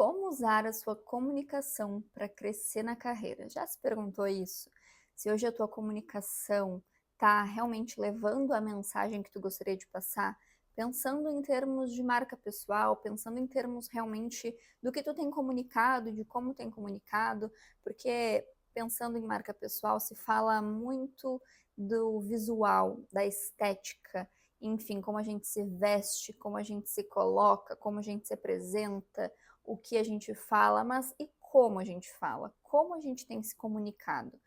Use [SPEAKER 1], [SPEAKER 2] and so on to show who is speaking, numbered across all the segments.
[SPEAKER 1] Como usar a sua comunicação para crescer na carreira? Já se perguntou isso? Se hoje a tua comunicação está realmente levando a mensagem que tu gostaria de passar, pensando em termos de marca pessoal, pensando em termos realmente do que tu tem comunicado, de como tem comunicado, porque pensando em marca pessoal se fala muito do visual, da estética, enfim, como a gente se veste, como a gente se coloca, como a gente se apresenta, o que a gente fala, mas e como a gente fala? Como a gente tem se comunicado?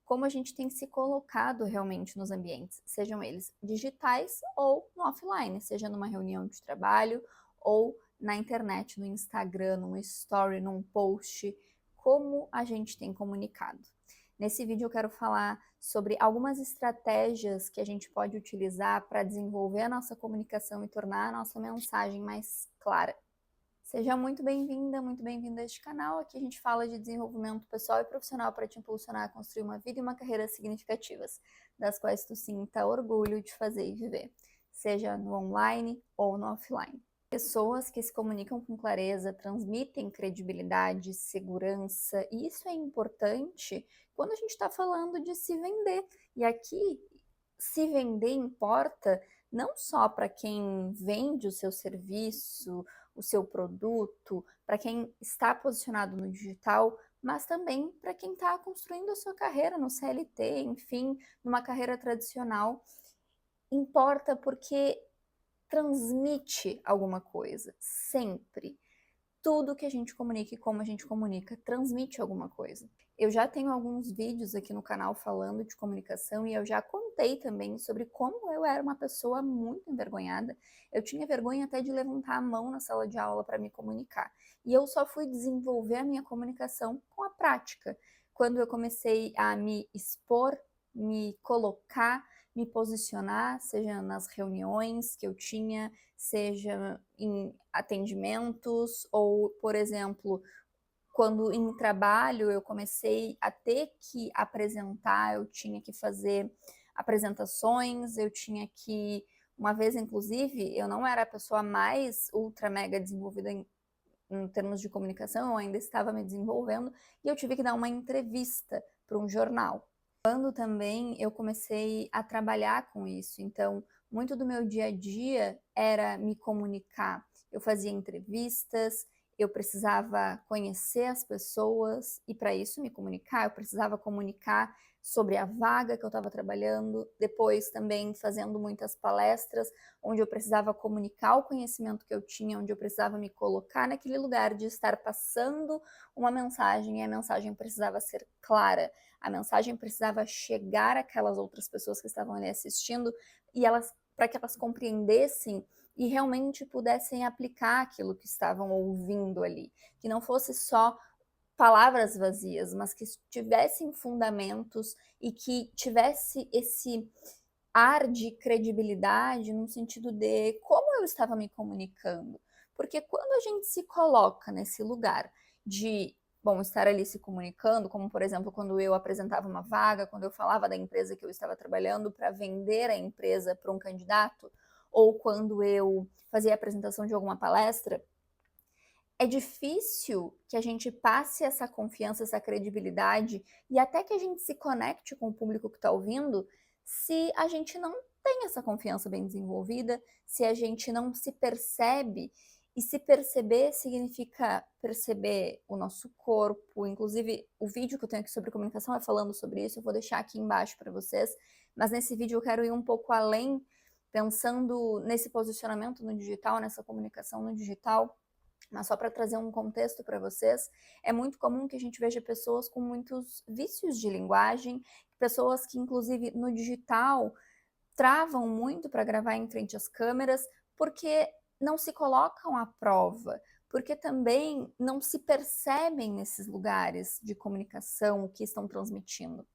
[SPEAKER 1] Como a gente tem se colocado realmente nos ambientes, sejam eles digitais ou no offline, seja numa reunião de trabalho ou na internet, no Instagram, num story, num post, como a gente tem comunicado. Nesse vídeo eu quero falar sobre algumas estratégias que a gente pode utilizar para desenvolver a nossa comunicação e tornar a nossa mensagem mais clara. Seja muito bem-vinda a este canal. Aqui a gente fala de desenvolvimento pessoal e profissional para te impulsionar a construir uma vida e uma carreira significativas, das quais tu sinta orgulho de fazer e viver, seja no online ou no offline. Pessoas que se comunicam com clareza, transmitem credibilidade, segurança, e isso é importante quando a gente está falando de se vender. E aqui, se vender importa não só para quem vende o seu serviço, o seu produto, para quem está posicionado no digital, mas também para quem está construindo a sua carreira no CLT, enfim, numa carreira tradicional. Importa porque transmite alguma coisa, sempre. Tudo que a gente comunica e como a gente comunica transmite alguma coisa. Eu já tenho alguns vídeos aqui no canal falando de comunicação e eu já contei também sobre como eu era uma pessoa muito envergonhada. Eu tinha vergonha até de levantar a mão na sala de aula para me comunicar. E eu só fui desenvolver a minha comunicação com a prática. Quando eu comecei a me expor, me colocar, me posicionar, seja nas reuniões que eu tinha, seja em atendimentos ou, por exemplo, quando em trabalho eu comecei a ter que apresentar, eu tinha que fazer apresentações, eu tinha que, uma vez inclusive, eu não era a pessoa mais ultra mega desenvolvida em termos de comunicação, eu ainda estava me desenvolvendo e eu tive que dar uma entrevista para um jornal. Quando também eu comecei a trabalhar com isso, então muito do meu dia a dia era me comunicar. Eu fazia entrevistas, eu precisava conhecer as pessoas e para isso me comunicar, eu precisava comunicar sobre a vaga que eu estava trabalhando, depois também fazendo muitas palestras, onde eu precisava comunicar o conhecimento que eu tinha, onde eu precisava me colocar naquele lugar de estar passando uma mensagem e a mensagem precisava ser clara, a mensagem precisava chegar àquelas outras pessoas que estavam ali assistindo e elas, para que elas compreendessem e realmente pudessem aplicar aquilo que estavam ouvindo ali, que não fosse só palavras vazias, mas que tivessem fundamentos e que tivesse esse ar de credibilidade no sentido de como eu estava me comunicando. Porque quando a gente se coloca nesse lugar de, bom, estar ali se comunicando, como por exemplo quando eu apresentava uma vaga, quando eu falava da empresa que eu estava trabalhando para vender a empresa para um candidato, ou quando eu fazia a apresentação de alguma palestra, é difícil que a gente passe essa confiança, essa credibilidade e até que a gente se conecte com o público que está ouvindo, se a gente não tem essa confiança bem desenvolvida, se a gente não se percebe. E se perceber significa perceber o nosso corpo. Inclusive, o vídeo que eu tenho aqui sobre comunicação é falando sobre isso, eu vou deixar aqui embaixo para vocês. Mas nesse vídeo eu quero ir um pouco além, pensando nesse posicionamento no digital, nessa comunicação no digital. Mas só para trazer um contexto para vocês, é muito comum que a gente veja pessoas com muitos vícios de linguagem, pessoas que inclusive no digital travam muito para gravar em frente às câmeras, porque não se colocam à prova, porque também não se percebem nesses lugares de comunicação o que estão transmitindo.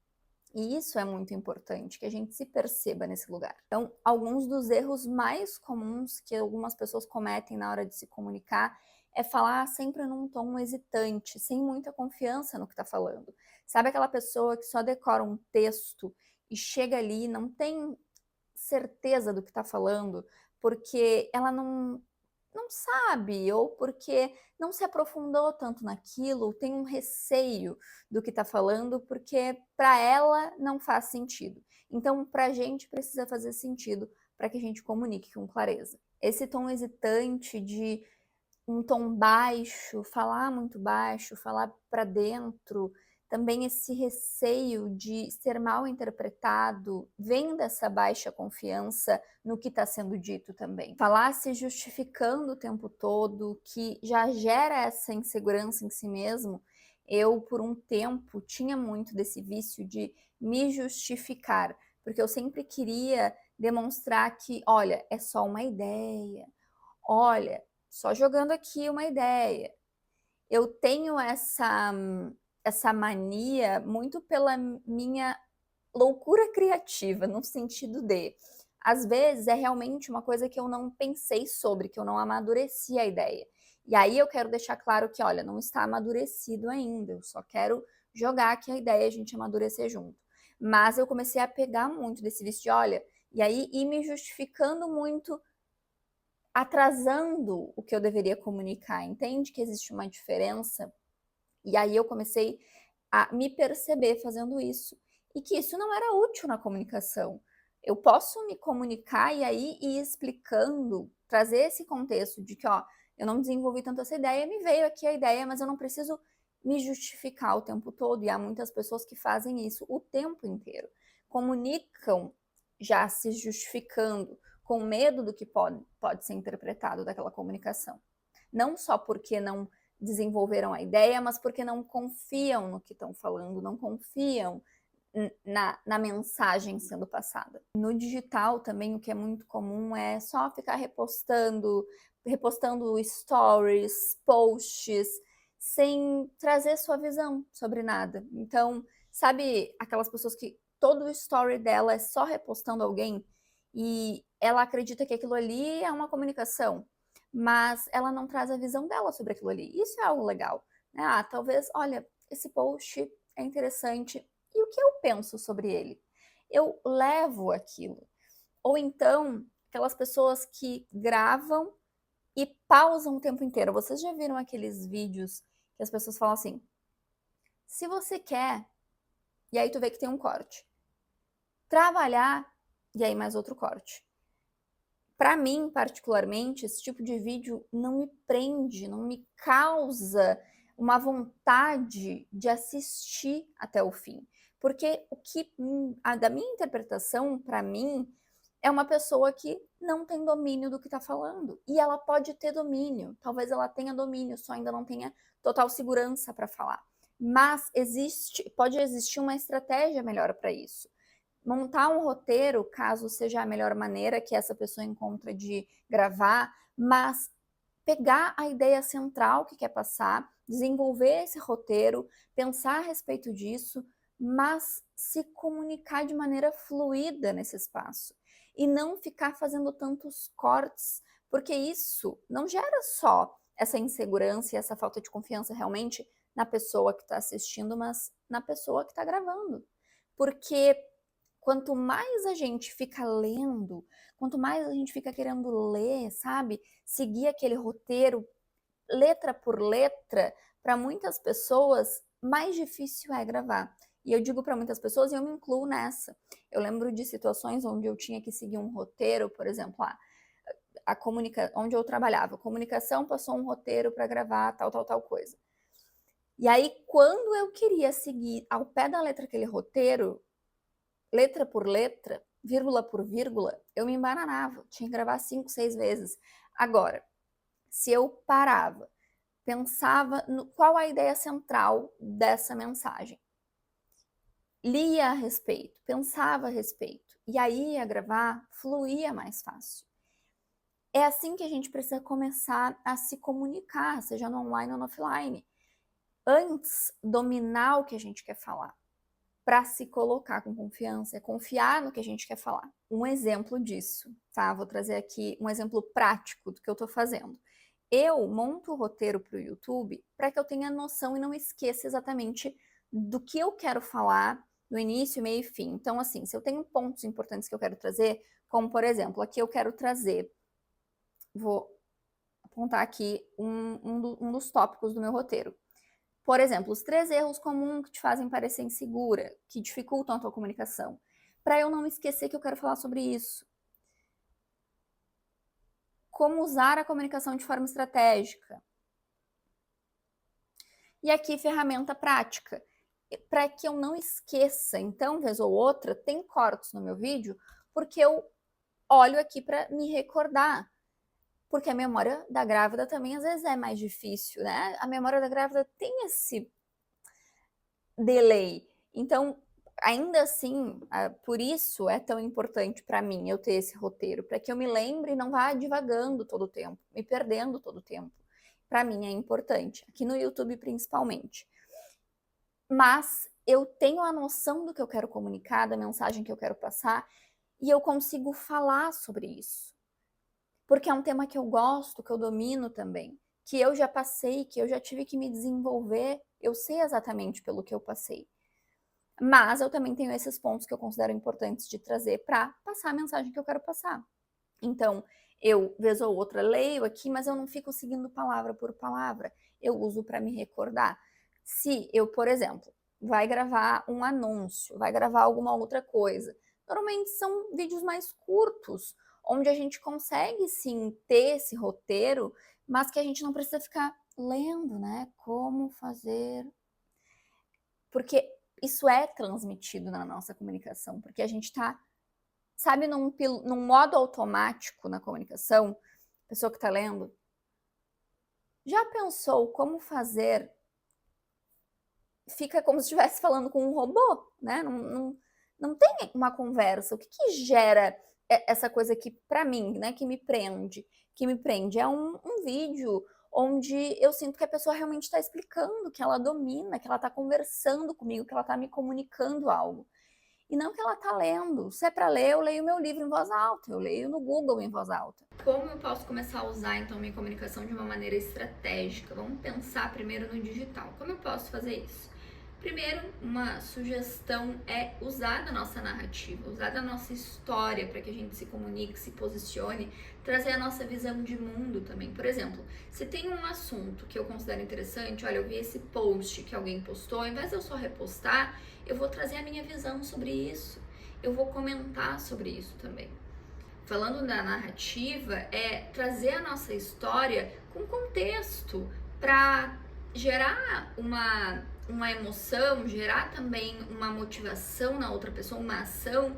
[SPEAKER 1] E isso é muito importante, que a gente se perceba nesse lugar. Então, alguns dos erros mais comuns que algumas pessoas cometem na hora de se comunicar é falar sempre num tom hesitante, sem muita confiança no que está falando. Sabe aquela pessoa que só decora um texto e chega ali e não tem certeza do que está falando, porque ela não não sabe, ou porque não se aprofundou tanto naquilo, tem um receio do que está falando, porque para ela não faz sentido. Então, para a gente precisa fazer sentido para que a gente comunique com clareza. Esse tom hesitante de um tom baixo, falar muito baixo, falar para dentro, também esse receio de ser mal interpretado, vem dessa baixa confiança no que está sendo dito também. Falar se justificando o tempo todo, que já gera essa insegurança em si mesmo. Eu, por um tempo, tinha muito desse vício de me justificar, porque eu sempre queria demonstrar que, olha, é só uma ideia, olha, só jogando aqui uma ideia. Eu tenho essa mania muito pela minha loucura criativa, no sentido de, às vezes, é realmente uma coisa que eu não pensei sobre, que eu não amadureci a ideia. E aí eu quero deixar claro que, olha, não está amadurecido ainda, eu só quero jogar aqui a ideia e a gente amadurecer junto. Mas eu comecei a pegar muito desse vício de, olha, e aí ir me justificando muito, atrasando o que eu deveria comunicar, entende que existe uma diferença? E aí eu comecei a me perceber fazendo isso, e que isso não era útil na comunicação. Eu posso me comunicar e aí ir explicando, trazer esse contexto de que, ó, eu não desenvolvi tanto essa ideia, me veio aqui a ideia, mas eu não preciso me justificar o tempo todo, e há muitas pessoas que fazem isso o tempo inteiro. Comunicam já se justificando, com medo do que pode ser interpretado daquela comunicação. Não só porque não desenvolveram a ideia, mas porque não confiam no que estão falando, não confiam na mensagem sendo passada. No digital também o que é muito comum é só ficar repostando stories, posts, sem trazer sua visão sobre nada. Então, sabe aquelas pessoas que todo o story dela é só repostando alguém e ela acredita que aquilo ali é uma comunicação, mas ela não traz a visão dela sobre aquilo ali. Isso é algo legal, né? Ah, talvez, olha, esse post é interessante, e o que eu penso sobre ele? Eu levo aquilo. Ou então, aquelas pessoas que gravam e pausam o tempo inteiro. Vocês já viram aqueles vídeos que as pessoas falam assim: se você quer, e aí tu vê que tem um corte, trabalhar, e aí mais outro corte. Para mim, particularmente, esse tipo de vídeo não me prende, não me causa uma vontade de assistir até o fim. Porque o que, da minha interpretação, para mim, é uma pessoa que não tem domínio do que está falando. E ela pode ter domínio, talvez ela tenha domínio, só ainda não tenha total segurança para falar. Mas pode existir uma estratégia melhor para isso. Montar um roteiro, caso seja a melhor maneira que essa pessoa encontra de gravar, mas pegar a ideia central que quer passar, desenvolver esse roteiro, pensar a respeito disso, mas se comunicar de maneira fluida nesse espaço. E não ficar fazendo tantos cortes, porque isso não gera só essa insegurança e essa falta de confiança realmente na pessoa que está assistindo, mas na pessoa que está gravando. Porque quanto mais a gente fica lendo, quanto mais a gente fica querendo ler, sabe? Seguir aquele roteiro letra por letra, para muitas pessoas, mais difícil é gravar. E eu digo para muitas pessoas, e eu me incluo nessa. Eu lembro de situações onde eu tinha que seguir um roteiro, por exemplo, onde eu trabalhava, a comunicação passou um roteiro para gravar tal coisa. E aí, quando eu queria seguir ao pé da letra aquele roteiro, letra por letra, vírgula por vírgula, eu me embananava, tinha que gravar 5, 6 vezes. Agora, se eu parava, pensava no qual a ideia central dessa mensagem, lia a respeito, pensava a respeito, e aí ia gravar, fluía mais fácil. É assim que a gente precisa começar a se comunicar, seja no online ou no offline. Antes, dominar o que a gente quer falar, para se colocar com confiança, é confiar no que a gente quer falar. Um exemplo disso, tá? Vou trazer aqui um exemplo prático do que eu estou fazendo. Eu monto o roteiro para o YouTube para que eu tenha noção e não esqueça exatamente do que eu quero falar no início, meio e fim. Então, assim, se eu tenho pontos importantes que eu quero trazer, como por exemplo, aqui eu quero trazer, vou contar aqui um dos tópicos do meu roteiro. Por exemplo, os 3 erros comuns que te fazem parecer insegura, que dificultam a tua comunicação. Para eu não esquecer que eu quero falar sobre isso. Como usar a comunicação de forma estratégica. E aqui, ferramenta prática. Para que eu não esqueça, então, vez ou outra, tem cortes no meu vídeo, porque eu olho aqui para me recordar. Porque a memória da grávida também, às vezes, é mais difícil, né? A memória da grávida tem esse delay. Então, ainda assim, por isso é tão importante para mim eu ter esse roteiro, para que eu me lembre e não vá divagando todo o tempo, me perdendo todo o tempo. Para mim é importante, aqui no YouTube principalmente. Mas eu tenho a noção do que eu quero comunicar, da mensagem que eu quero passar, e eu consigo falar sobre isso. Porque é um tema que eu gosto, que eu domino também, que eu já passei, que eu já tive que me desenvolver, eu sei exatamente pelo que eu passei. Mas eu também tenho esses pontos que eu considero importantes de trazer para passar a mensagem que eu quero passar. Então, eu, vez ou outra, leio aqui, mas eu não fico seguindo palavra por palavra. Eu uso para me recordar. Se eu, por exemplo, vai gravar um anúncio, vai gravar alguma outra coisa, normalmente são vídeos mais curtos, onde a gente consegue sim ter esse roteiro, mas que a gente não precisa ficar lendo, né? Como fazer. Porque isso é transmitido na nossa comunicação, porque a gente está, sabe, num modo automático na comunicação, a pessoa que está lendo, já pensou como fazer? Fica como se estivesse falando com um robô, né? Não tem uma conversa. O que gera essa coisa que, para mim, né, que me prende? É um vídeo onde eu sinto que a pessoa realmente está explicando, que ela domina, que ela está conversando comigo, que ela está me comunicando algo. E não que ela está lendo. Se é para ler, eu leio meu livro em voz alta, eu leio no Google em voz alta. Como eu posso começar a usar, então, minha comunicação de uma maneira estratégica? Vamos pensar primeiro no digital. Como eu posso fazer isso? Primeiro, uma sugestão é usar da nossa narrativa, usar da nossa história para que a gente se comunique, se posicione, trazer a nossa visão de mundo também. Por exemplo, se tem um assunto que eu considero interessante, olha, eu vi esse post que alguém postou, ao invés de eu só repostar, eu vou trazer a minha visão sobre isso, eu vou comentar sobre isso também. Falando da narrativa, é trazer a nossa história com contexto para gerar uma emoção, gerar também uma motivação na outra pessoa, uma ação,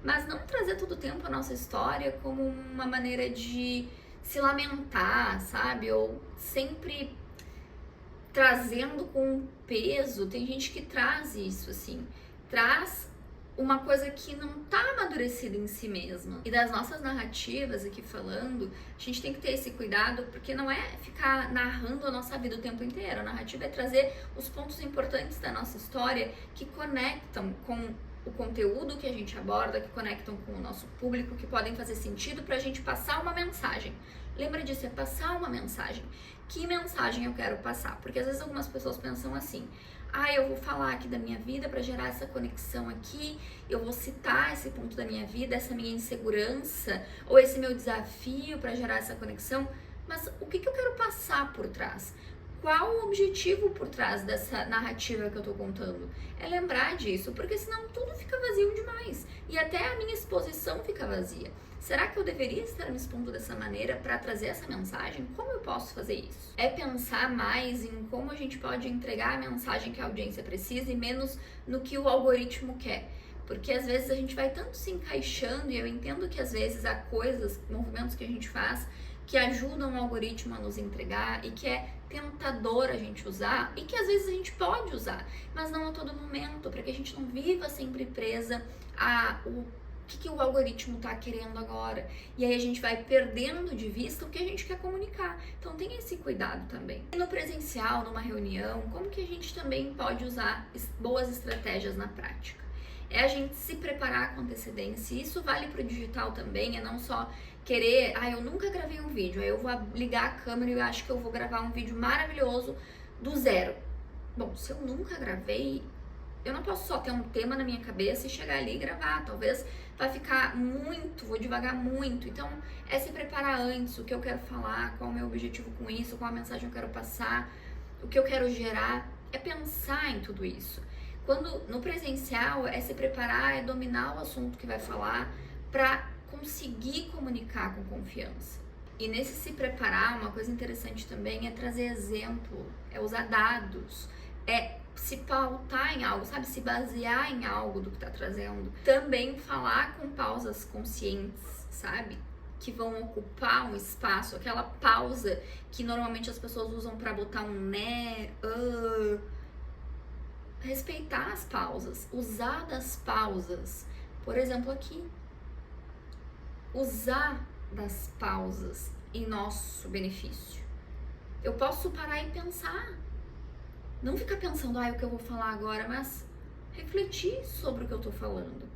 [SPEAKER 1] mas não trazer todo o tempo a nossa história como uma maneira de se lamentar, sabe? Ou sempre trazendo com peso. Tem gente que traz isso, assim, traz uma coisa que não tá amadurecida em si mesma. E das nossas narrativas aqui falando, a gente tem que ter esse cuidado, porque não é ficar narrando a nossa vida o tempo inteiro. A narrativa é trazer os pontos importantes da nossa história que conectam com o conteúdo que a gente aborda, que conectam com o nosso público, que podem fazer sentido pra gente passar uma mensagem. Lembra disso, é passar uma mensagem. Que mensagem eu quero passar? Porque às vezes algumas pessoas pensam assim: eu vou falar aqui da minha vida para gerar essa conexão aqui, eu vou citar esse ponto da minha vida, essa minha insegurança, ou esse meu desafio para gerar essa conexão, mas o que eu quero passar por trás? Qual o objetivo por trás dessa narrativa que eu tô contando? É lembrar disso, porque senão tudo fica vazio demais, e até a minha exposição fica vazia. Será que eu deveria estar me expondo dessa maneira para trazer essa mensagem? Como eu posso fazer isso? É pensar mais em como a gente pode entregar a mensagem que a audiência precisa e menos no que o algoritmo quer. Porque às vezes a gente vai tanto se encaixando, e eu entendo que às vezes há coisas, movimentos que a gente faz que ajudam o algoritmo a nos entregar e que é tentador a gente usar e que às vezes a gente pode usar, mas não a todo momento, para que a gente não viva sempre presa o que o algoritmo está querendo agora. E aí a gente vai perdendo de vista o que a gente quer comunicar. Então tenha esse cuidado também. E no presencial, numa reunião, como que a gente também pode usar boas estratégias na prática? É a gente se preparar com antecedência. Isso vale para o digital também, é não só querer, eu nunca gravei um vídeo, aí eu vou ligar a câmera e eu acho que eu vou gravar um vídeo maravilhoso do zero. Bom, se eu nunca gravei, Eu não posso só ter um tema na minha cabeça e chegar ali e gravar. Talvez vai ficar muito, vou devagar muito. Então, é se preparar antes, o que eu quero falar, qual é o meu objetivo com isso, qual a mensagem que eu quero passar, o que eu quero gerar. É pensar em tudo isso. Quando no presencial é se preparar, é dominar o assunto que vai falar para conseguir comunicar com confiança. E nesse se preparar, uma coisa interessante também é trazer exemplo, é usar dados, é se pautar em algo, sabe? Se basear em algo do que tá trazendo. Também falar com pausas conscientes, sabe? Que vão ocupar um espaço, aquela pausa que normalmente as pessoas usam para botar um né, respeitar as pausas, usar das pausas. Por exemplo, aqui, usar das pausas em nosso benefício. Eu posso parar e pensar. Não ficar pensando, o que eu vou falar agora, mas refletir sobre o que eu tô falando.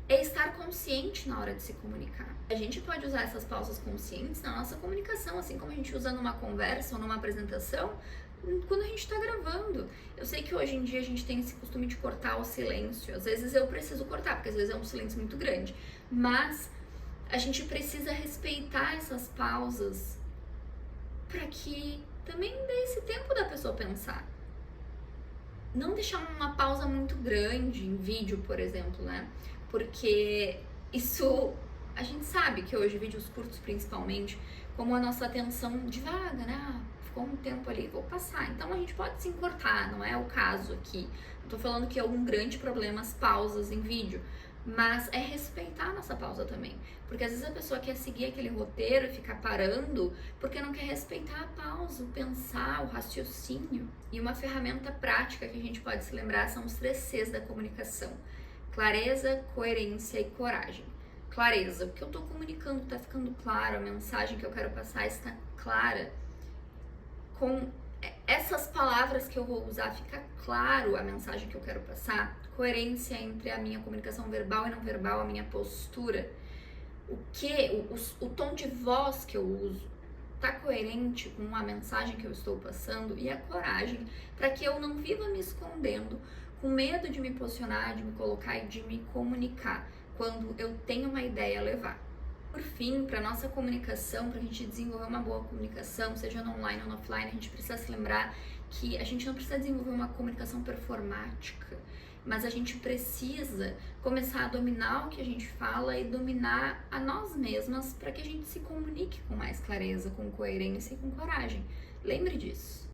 [SPEAKER 1] É estar consciente na hora de se comunicar. A gente pode usar essas pausas conscientes na nossa comunicação, assim como a gente usa numa conversa ou numa apresentação, quando a gente tá gravando. Eu sei que hoje em dia a gente tem esse costume de cortar o silêncio. Às vezes eu preciso cortar, porque às vezes é um silêncio muito grande. Mas a gente precisa respeitar essas pausas para que também dê esse tempo da pessoa pensar. Não deixar uma pausa muito grande em vídeo, por exemplo, né? Porque isso, a gente sabe que hoje, vídeos curtos principalmente, como a nossa atenção divaga, né? Ficou um tempo ali, vou passar. Então a gente pode sim cortar, não é o caso aqui. Não tô falando que é um grande problema as pausas em vídeo, mas é respeitar a nossa pausa também. Porque às vezes a pessoa quer seguir aquele roteiro e ficar parando porque não quer respeitar a pausa, o pensar, o raciocínio. E uma ferramenta prática que a gente pode se lembrar são os 3 Cs da comunicação: clareza, coerência e coragem. Clareza, o que eu tô comunicando tá ficando claro, a mensagem que eu quero passar está clara. Com essas palavras que eu vou usar, fica claro a mensagem que eu quero passar. Coerência entre a minha comunicação verbal e não verbal, a minha postura. O tom de voz que eu uso tá coerente com a mensagem que eu estou passando, e a coragem para que eu não viva me escondendo, com medo de me posicionar, de me colocar e de me comunicar quando eu tenho uma ideia a levar. Por fim, para nossa comunicação, para a gente desenvolver uma boa comunicação, seja no online ou no offline, a gente precisa se lembrar que a gente não precisa desenvolver uma comunicação performática, mas a gente precisa começar a dominar o que a gente fala e dominar a nós mesmas para que a gente se comunique com mais clareza, com coerência e com coragem. Lembre disso.